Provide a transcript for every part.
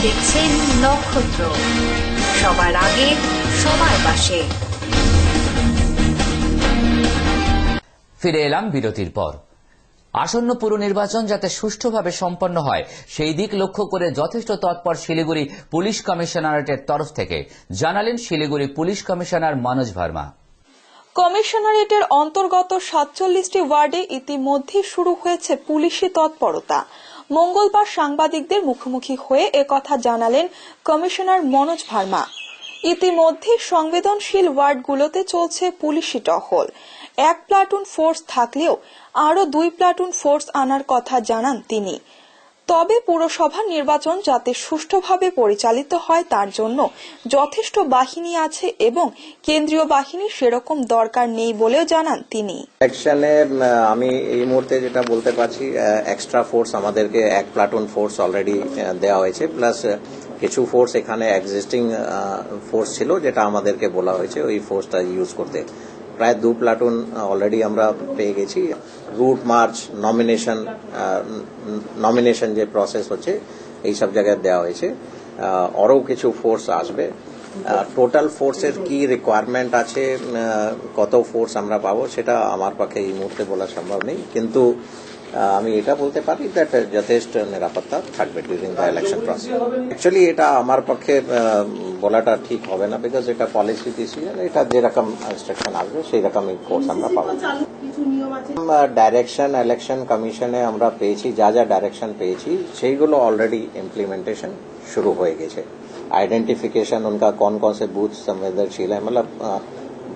দেখছেন নক্ষত্র, সবার আগে সবার পাশে। ফিরে এলাম বিরতির পর। আসন্ন পুর নির্বাচন যাতে সুষ্ঠুভাবে সম্পন্ন হয় সেই দিক লক্ষ্য করে যথেষ্ট তৎপর শিলিগুড়ি পুলিশ কমিশনারেটের তরফ থেকে, জানালেন শিলিগুড়ি পুলিশ কমিশনার মনোজ ভার্মা। কমিশনারেটের অন্তর্গত ৪৭টি ওয়ার্ডে ইতিমধ্যে শুরু হয়েছে পুলিশি তৎপরতা। মঙ্গলবার সাংবাদিকদের মুখোমুখি হয়ে একথা জানালেন কমিশনার মনোজ ভার্মা। ইতিমধ্যে সংবেদনশীল ওয়ার্ডগুলোতে চলছে পুলিশি টহল। ১ প্লাটুন ফোর্স থাকলেও আরও ২ প্লাটুন ফোর্স আনার কথা জানান তিনি। তবে পুরসভা নির্বাচন যাতে সুষ্ঠুভাবে পরিচালিত হয় তার জন্য যথেষ্ট বাহিনী আছে এবং কেন্দ্রীয় বাহিনী সেরকম দরকার নেই বলেও জানান তিনি। ইলেকশনে আমি এই মুহূর্তে যেটা বলতে পারছি, এক্সট্রা ফোর্স আমাদেরকে ১ প্লাটুন ফোর্স অলরেডি দেওয়া হয়েছে, প্লাস কিছু ফোর্স এখানে এক্সিস্টিং ফোর্স ছিল যেটা আমাদেরকে বলা হয়েছে ওই ফোর্সটা ইউজ করতে। প্রায় ২ প্লাটুন অলরেডি আমরা পেয়ে গেছি। রুট মার্চ, নমিনেশন যে প্রসেস হচ্ছে এই সব জায়গায় দেওয়া হয়েছে। আরও কিছু ফোর্স আসবে। টোটাল ফোর্সের কি রিকোয়ারমেন্ট আছে, কত ফোর্স আমরা পাবো সেটা আমার পক্ষে এই মুহূর্তে বলা সম্ভব নেই, কিন্তু আমি এটা বলতে পারি দ্যাট যথেষ্ট নিরাপত্তা থাকবে during the election process. Actually এটা আমার পক্ষে বলাটা ঠিক হবে না, বিকজ এটা পলিসি ডিসিশন, এটা যেরকম ইনস্ট্রাকশন আসবে সেই রকমই কোর্স আমরা পাবো। ডাইরেকশন ইলেকশন কমিশনে আমরা পেয়েছি, যা যা ডাইরেকশন পেয়েছি সেইগুলো অলরেडी इम्प्लीमेंटेशन शुरू हो गए। आइडेंटिफिकेशन उनका कौन कौन से बूथ संवेदनशील है, मतलब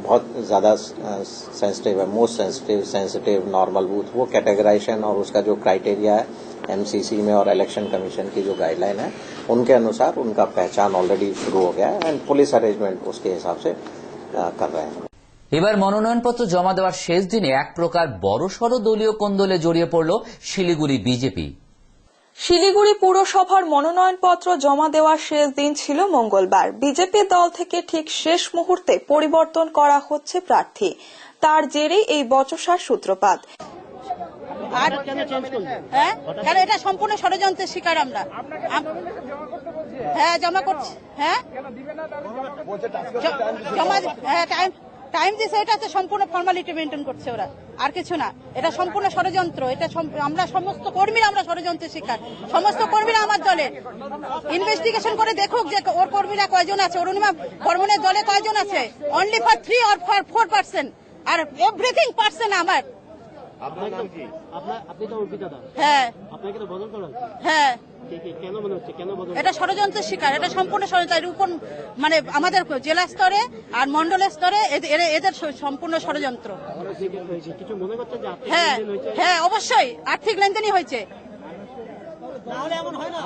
बहुत ज्यादा सेंसिटिव है, मोस्ट सेंसिटिव नॉर्मल बूथ, वो कैटेगराइजेशन और उसका जो क्राइटेरिया है एमसीसी में और इलेक्शन कमीशन की जो गाइडलाइन है उनके अनुसार उनका पहचान ऑलरेडी शुरू हो गया है एंड पुलिस अरेंजमेंट उसके हिसाब से कर रहे हैं। এবার মনোনয়নপত্র জমা দেওয়ার শেষ দিনে এক প্রকার বড়সড় দলীয় কোন্দলে জড়িয়ে পড়ল শিলিগুড়ি বিজেপি। শিলিগুড়ি পুরসভার মনোনয়নপত্র জমা দেওয়ার শেষ দিন ছিল মঙ্গলবার। বিজেপি দল থেকে ঠিক শেষ মুহূর্তে পরিবর্তন করা হচ্ছে প্রার্থী, তার জেরেই এই বচসার সূত্রপাত। কেন এটা সম্পূর্ণ ষড়যন্ত্রের শিকার আমরা। হ্যাঁ জমা করছি, হ্যাঁ জমা, হ্যাঁ টাইম দিছে, এটা তো সম্পূর্ণ ফর্মালিটি মেনটেন করছে ওরা, আর কিছু না। এটা সম্পূর্ণ ষড়যন্ত্র। এটা আমরা সমস্ত কর্মীরা আমরা ষড়যন্ত্রের শিকার। সমস্ত কর্মীরা আমার দলের ইনভেস্টিগেশন করে দেখুক যে ওর কর্মীরা কয়জন আছে, অরুণিমা বর্মনের দলে কয়জন আছে। অনলি ফর 3 or 4%, আর এভরিথিং পার্সন আমার। আপনার নাম কি? আপনি তো অর্পিতা দাস। হ্যাঁ, আপনাকে তো বদল করা হয়েছে। হ্যাঁ, কেন মনে হচ্ছে, কেন বদল? এটা ষড়যন্ত্রের শিকার। এটা সম্পূর্ণ ষড়যন্ত্র। উপর মানে আমাদের জেলা স্তরে আর মন্ডলের স্তরে এদের সম্পূর্ণ ষড়যন্ত্র। কিছু মনে করছে যে হ্যাঁ হ্যাঁ অবশ্যই আর্থিক লেনদেনই হয়েছে।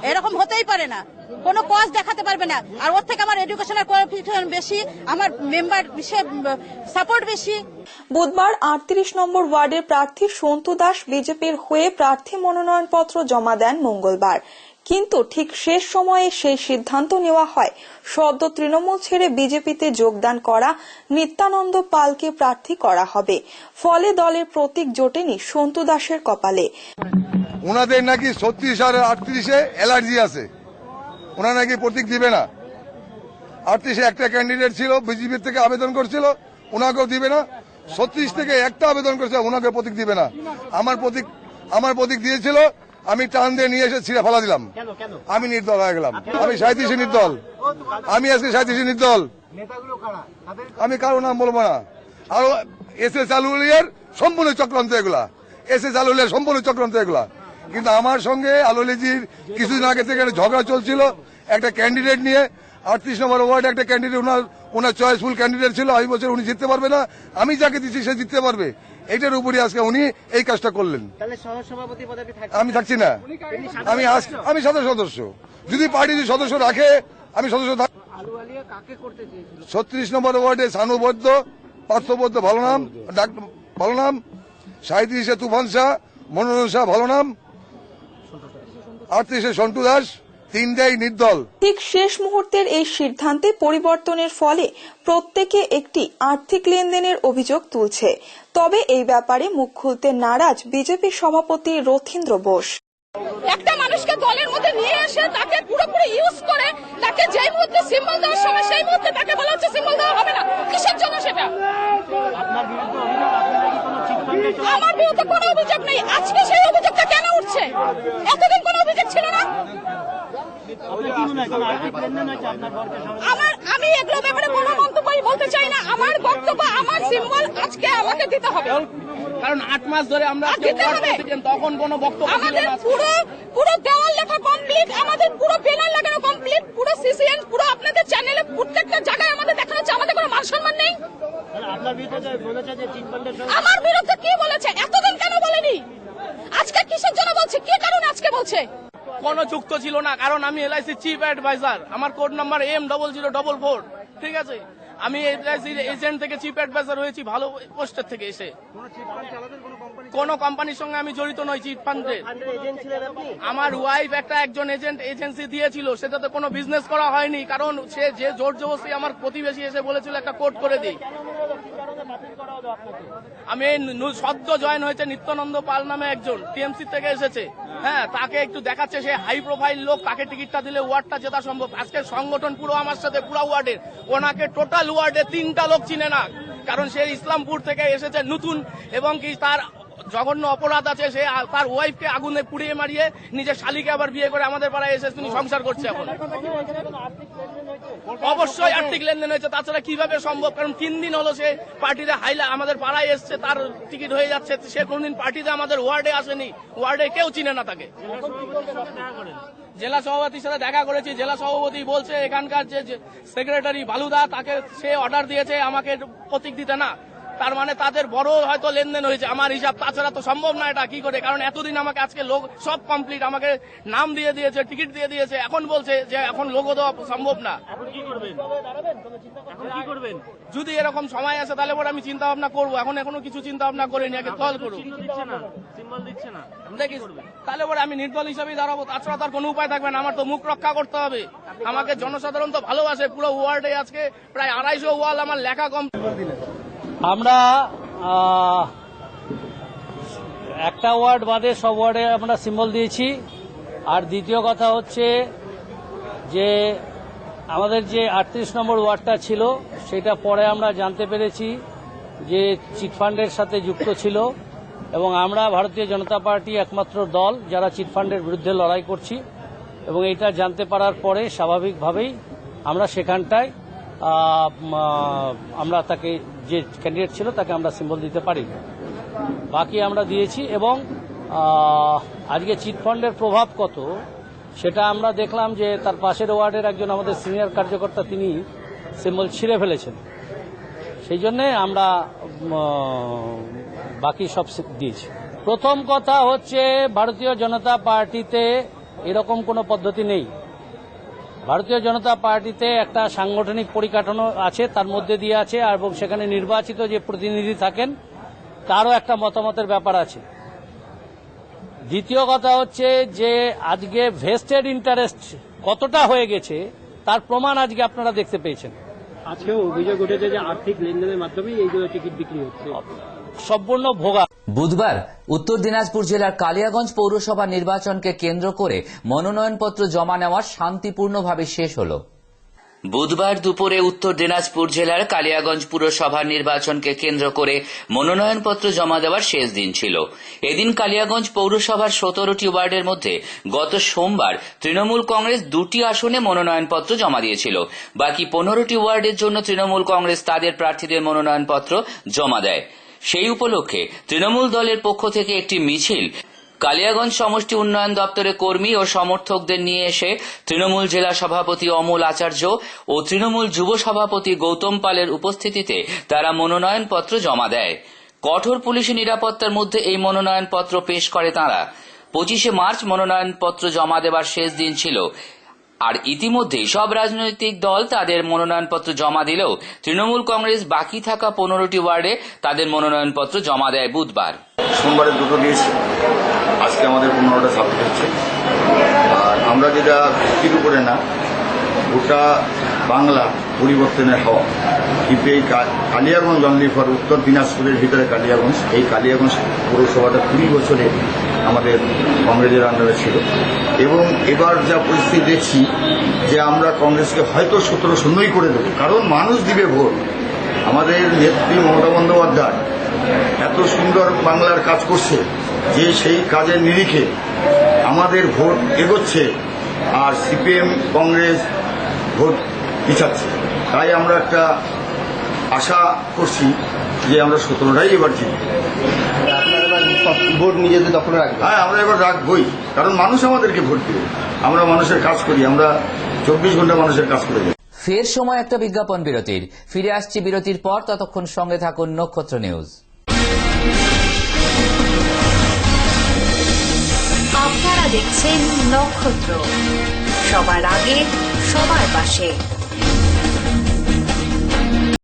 এরকম হতেই পারে না, কোনো কজ দেখাতে পারবে না। আর ওর থেকে আমার এডুকেশনাল কোয়ালিফিকেশন বেশি, আমার মেম্বার সাপোর্ট বেশি। বুধবার ৩৮ নম্বর ওয়ার্ডের প্রার্থী সন্তু দাস বিজেপির হয়ে প্রার্থী মনোনয়নপত্র জমা দেন মঙ্গলবার, কিন্তু ঠিক শেষ সময়ে সেই সিদ্ধান্ত নেওয়া হয় সদ্য তৃণমূল ছেড়ে বিজেপিতে যোগদান করা নিত্যানন্দ পালকে প্রার্থী করা হবে। ফলে দলের প্রতীক জোটেনি সন্তু দাসের কপালে। ওনাদের নাকি ৩৬ আর ৩৮-এ অ্যালার্জি আছে, ওনারা নাকি প্রতীক দিবে না। ৩৮-এ একটা ক্যান্ডিডেট ছিল বিজেপি থেকে আবেদন করছিল, ওনাকেও দিবে না। ৩৬ থেকে একটা আবেদন করছে, ওনাকে প্রতীক দিবে না। আমার প্রতীক দিয়েছিল, আমি টান দিয়ে নিয়ে এসে ছিঁড়ে ফেলা দিলাম। আমি নির্দল হয়ে গেলাম। আমি ৩৭ নির্দল। আমি আজকে ৩৭ নির্দল। আমি কারো নাম বলবো না। আরো এসএস আলুলিয়ার সম্পূর্ণ চক্রান্ত এগুলা, এসএস আলুলিয়ার সম্পূর্ণ চক্রান্ত এগুলা। কিন্তু আমার সঙ্গে আলুলিজির কিছুদিন আগে থেকে ঝগড়া চলছিল একটা ক্যান্ডিডেট নিয়ে। ৩৮ নম্বর ওয়ার্ডে একটা ক্যান্ডিডেট, ওনার চয়েসফুল ক্যান্ডিডেট ছিল। আমি বলছি উনি জিততে পারবে না, আমি যাকে দিচ্ছি সে জিততে পারবে। এইটার উপরে আজকে উনি এই কাজটা করলেন। আমি থাকছি না, আমি সদস্য। যদি পার্টি সদস্য রাখে আমি সদস্য থাক। ৩৬ নম্বর ওয়ার্ডে সানুবদ্ধ, পার্থবদ্ধ ভালো নাম, ভালো নাম ৩৭-এ তুফান শাহ, মনোরঞ্জন শাহ ভালো নাম, ৩৮-এ সন্তু দাস, ৩টাই নির্দল। ঠিক শেষ মুহূর্তের এই সিদ্ধান্তে পরিবর্তনের ফলে প্রত্যেকে একটি আর্থিক লেনদেনের অভিযোগ তুলছে। তবে এই ব্যাপারে মুখ খুলতে নারাজ বিজেপি সভাপতি রথীন্দ্র বোস। একটা মানুষকে দলের মধ্যে নিয়ে এসে তাকে পুরোপুরি ইউজ করে তাকে যেই মুহূর্তে সিম্বল দেওয়ার সময় সেই মুহূর্তে তাকে বলা হচ্ছে সিম্বল দেওয়া হবে না। কিসের জন্য সেটা? আমার বিরুদ্ধে কোনো অভিযোগ নেই, আজকে সেই অভিযোগটা কেন উঠছে? এতদিন কোনো অভিযোগ ছিল না। আমি এগুলো ব্যাপারে কোনো মন্তব্যই বলতে চাই না। আমার বক্তব্য, আমার সিম্বল আজকে আমাকে দিতে হবে, কারণ 8 মাস ধরে আমরা তখন কোনো বক্তব্য আমাদের পুরো দেওয়াল লেখা কমপ্লিট, আমাদের পুরো ব্যানার লাগানো কমপ্লিট, পুরো সিসিএন, পুরো আপনাদের চ্যানেলে প্রত্যেকটা জায়গায় আমাদের দেখানো হচ্ছে। আমাদের কোনো মান সম্মান নেই। আমার বিরুদ্ধে কি বলেছে? এতদিন কেন বলেনি? আজকে কিসের জন্য বলছে? কি কারণে আজকে বলছে? কোনো যুক্ত ছিল না, কারণ আমি এলআইসি চিফ অ্যাডভাইজার, আমার কোড নাম্বার M0044। ঠিক আছে, আমি এলআইসি এজেন্ট থেকে চিফ অ্যাডভাইজার হয়েছি ভালো পোস্টের থেকে এসে। কোন কোম্পানির সঙ্গে আমি জড়িত নই চিট ফান্ডে। আমার ওয়াইফ একজন এজেন্সি দিয়েছিল, সেটাতে কোনো বিজনেস করা হয়নি, কারণ সে যে জোর জবরদস্তি আমার প্রতিবেশী এসে বলেছিল একটা কোড করে দিই। আমি সদ্য জয়েন হয়েছে নিত্যানন্দ পাল নামে একজন, টিএমসি থেকে এসেছে। হ্যাঁ, তাকে একটু দেখাচ্ছে সে হাই প্রোফাইল লোক, তাকে টিকিটটা দিলে ওয়ার্ডটা জেতা সম্ভব। আজকে সংগঠন পুরো আমার সাথে, পুরো ওয়ার্ডের, ওনাকে টোটাল ওয়ার্ডে 3টা লোক চিনে না, কারণ সে ইসলামপুর থেকে এসেছে নতুন, এবং কি তার জঘন্য অপরাধ আছে। সে তার ওয়াইফকে আগুনে পুড়িয়ে মারিয়ে নিজের শালিকে আবার বিয়ে করে আমাদের পাড়ায় এসে তিনি সংসার করছে। এখন অবশ্যই আর্থিক লেনদেন হয়েছে, তাছাড়া কিভাবে সম্ভব? কারণ 3 দিন হলো সে পার্টিতে আমাদের পাড়ায় এসছে, তার টিকিট হয়ে যাচ্ছে। সে কোনদিন পার্টিতে আমাদের ওয়ার্ডে আসেনি, ওয়ার্ডে কেউ চিনে না তাকে। জেলা সভাপতির সাথে দেখা করেছি, জেলা সভাপতি বলছে এখানকার যে সেক্রেটারি বালুদা, তাকে সে অর্ডার দিয়েছে আমাকে প্রতীক দিতে না। তার মানে তাদের বড় হয়তো লেনদেন হয়েছে আমার হিসাব, তাছাড়া তো সম্ভব না এটা। কি করে? কারণ এতদিন আমাকে আজকে লোক সব কমপ্লিট, আমাকে নাম দিয়ে দিয়েছে, টিকিট দিয়ে দিয়েছে, এখন বলছে যে এখন লোগো দেওয়া সম্ভব না। যদি এরকম সময় আসে তাহলে পরে আমি চিন্তা ভাবনা করবো। এখন এখনো কিছু চিন্তা ভাবনা করিনি, আগে দল করুন দেখিস, তাহলে পরে আমি নির্দল হিসাবেই দাঁড়াবো। তাছাড়া তার কোনো উপায় থাকবে না, আমার তো মুখ রক্ষা করতে হবে। আমাকে জনসাধারণ তো ভালোবাসে, পুরো ওয়ার্ডে আজকে প্রায় 250 ওয়াল আমার লেখা কম। আমরা একটা ওয়ার্ড বাদে সব ওয়ার্ডে আমরা সিম্বল দিয়েছি। আর দ্বিতীয় কথা হচ্ছে যে আমাদের যে 38 নম্বর ওয়ার্ডটা ছিল, সেটা পরে আমরা জানতে পেরেছি যে চিটফান্ডের সাথে যুক্ত ছিল, এবং আমরা ভারতীয় জনতা পার্টি একমাত্র দল যারা চিটফান্ডের বিরুদ্ধে লড়াই করছি। এবং এটা জানতে পারার পরে স্বাভাবিকভাবেই আমরা সেখানটায় আমরা তাকে, যে ক্যান্ডিডেট ছিল তাকে আমরা সিম্বল দিতে পারি, বাকি আমরা দিয়েছি। এবং আজকে চিটফান্ডের প্রভাব কত সেটা আমরা দেখলাম যে তার পাশের ওয়ার্ডের একজন আমাদের সিনিয়র কার্যকর্তা তিনি সিম্বল ছিঁড়ে ফেলেছেন, সেই জন্যে আমরা বাকি সব দিয়েছি। প্রথম কথা হচ্ছে ভারতীয় জনতা পার্টিতে এরকম কোনো পদ্ধতি নেই। ভারতীয় জনতা পার্টিতে একটা সাংগঠনিক পরিকাঠামো আছে, তার মধ্যে দিয়ে আছে, এবং সেখানে নির্বাচিত যে প্রতিনিধি থাকেন তারও একটা মতামতের ব্যাপার আছে। দ্বিতীয় কথা হচ্ছে যে আজকে ভেস্টেড ইন্টারেস্ট কতটা হয়ে গেছে তার প্রমাণ আজকে আপনারা দেখতে পেয়েছেন। আজকেও অভিযোগ উঠেছে যে আর্থিক লেনদেনের মাধ্যমে এইগুলো টিকিট বিক্রি হচ্ছে, সম্পূর্ণ ভোগা। বুধবার উত্তর দিনাজপুর জেলার কালিয়াগঞ্জ পৌরসভা নির্বাচনকে কেন্দ্র করে মনোনয়নপত্র জমা নেওয়া শান্তিপূর্ণভাবে শেষ হল। বুধবার দুপুরে উত্তর দিনাজপুর জেলার কালিয়াগঞ্জ পুরসভার নির্বাচনকে কেন্দ্র করে মনোনয়নপত্র জমা দেওয়ার শেষ দিন ছিল। এদিন কালিয়াগঞ্জ পৌরসভার 17টি ওয়ার্ডের মধ্যে গত সোমবার তৃণমূল কংগ্রেস 2টি আসনে মনোনয়নপত্র জমা দিয়েছিল। বাকি 15টি ওয়ার্ডের জন্য তৃণমূল কংগ্রেস তাদের প্রার্থীদের মনোনয়নপত্র জমা দেয়। সেই উপলক্ষে তৃণমূল দলের পক্ষ থেকে একটি মিছিল কালিয়াগঞ্জ সমষ্টি উন্নয়ন দপ্তরের কর্মী ও সমর্থকদের নিয়ে এসে তৃণমূল জেলা সভাপতি অমল আচার্য ও তৃণমূল যুব সভাপতি গৌতম পালের উপস্থিতিতে তারা মনোনয়নপত্র জমা দেয়। কঠোর পুলিশি নিরাপত্তার মধ্যে এই মনোনয়নপত্র পেশ করে তারা। 25শে মার্চ মনোনয়নপত্র জমা দেবার শেষ দিন ছিল। আর ইতিমধ্যেই সব রাজনৈতিক দল তাদের মনোনয়নপত্র জমা দিলেও তৃণমূল কংগ্রেস বাকি থাকা 15টি ওয়ার্ডে তাদের মনোনয়নপত্র জমা দেয় বুধবার। সোমবারে 2টো দিয়েছি, আজকে আমাদের 15টা সাবমিট হচ্ছে। আর আমরা যেটা ভিত্তির উপরে না, গোটা বাংলা পরিবর্তনের হওয়া, কিন্তু এই কালিয়াগঞ্জ অনলি ফর উত্তর দিনাজপুরের ভিতরে কালিয়াগঞ্জ, এই কালিয়াগঞ্জ পৌরসভাটা 20 বছরে আমাদের কংগ্রেসের আন্ডারে ছিল, এবং এবার যা পরিস্থিতি দেখছি যে আমরা কংগ্রেসকে হয়তো 17-0 করে দেবো, কারণ মানুষ দিবে ভোট। আমাদের নেত্রী মমতা বন্দ্যোপাধ্যায় এত সুন্দর বাংলার কাজ করছে যে সেই কাজের নিরিখে আমাদের ভোট এগোচ্ছে, আর সিপিএম কংগ্রেস ভোট পিছাচ্ছে। তাই আমরা একটা আশা করছি যে আমরা 17টাই এবার জিতব। ভোট নিজেদের দখলে রাখবে। হ্যাঁ, আমরা এবার রাখবই, কারণ মানুষ আমাদেরকে ভোট দেবে। আমরা মানুষের কাজ করি, আমরা 24 ঘন্টা মানুষের কাজ করে যাই। ফের সময় একটা বিজ্ঞাপন বিরতির। ফিরে আসছি বিরতির পর, ততক্ষণ সঙ্গে থাকুন নক্ষত্র নিউজ। আপনারা দেখছেন নক্ষত্র, সবার আগে সবার পাশে।